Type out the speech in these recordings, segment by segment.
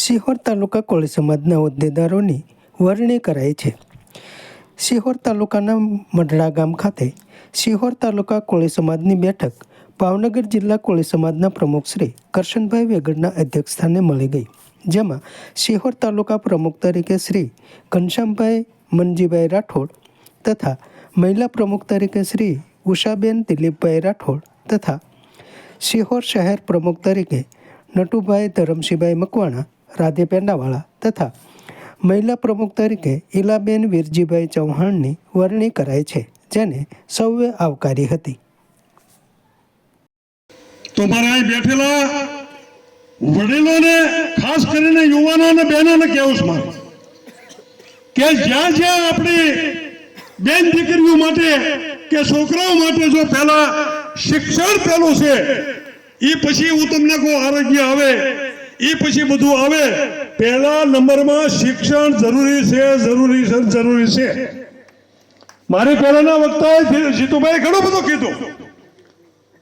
સિહોર તાલુકા કોળી સમાજના હોદ્દેદારોની વરણી કરાઈ છે. સિહોર તાલુકાના મઢડા ગામ ખાતે સિહોર તાલુકા કોળી સમાજની બેઠક ભાવનગર જિલ્લા કોળી સમાજના પ્રમુખ શ્રી કરશનભાઈ વેગડના અધ્યક્ષસ્થાને મળી ગઈ, જેમાં સિહોર તાલુકા પ્રમુખ તરીકે શ્રી ઘનશ્યામભાઈ મનજીભાઈ રાઠોડ તથા મહિલા પ્રમુખ તરીકે શ્રી ઉષાબેન દિલીપભાઈ રાઠોડ તથા સિહોર શહેર પ્રમુખ તરીકે નટુભાઈ ધરમસિંહભાઈ મકવાણા રાધે પેંડાવાળા તથા મહિલા પ્રમુખ તરીકે ઈલાબેન વીરજીભાઈ ચૌહાણની વરણી કરાઈ છે, જેને સૌએ આવકારી હતી. તો મારા અહીં બેઠેલા વડીલોને, ખાસ કરીને યુવાનોને, બહેનોને કહેવું છે મારે કે જ્યાં જ્યાં આપણી બેન દીકરીઓ માટે કે છોકરાઓ માટે જો પહેલા શિક્ષણ પહેલું છે, એ પછી હું તમને કહું આરોગ્ય આવે, એ પછી બધું આવે. પહેલા નંબરમાં શિક્ષણ જરૂરી છે, જરૂરી છે, જરૂરી છે. મારી પહેલાના વક્તાએ જીતુભાઈ ઘણું બધું કીધું,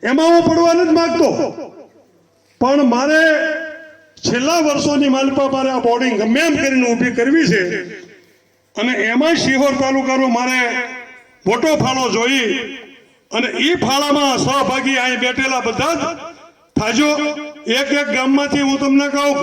એમાં હું પડવા નથી માંગતો, પણ મારે છેલ્લા વર્ષોની માલપા મારે આ બોર્ડિંગ ગમે એમ કરીને ઊભી કરવી છે, અને એમાં સિહોર તાલુકાનો મારે મોટો ફાળો જોઈ, અને એ ફાળામાં સહભાગી અહીં બેઠેલા બધા જ થાજો. એક એક ગામમાંથી હું તમને કહું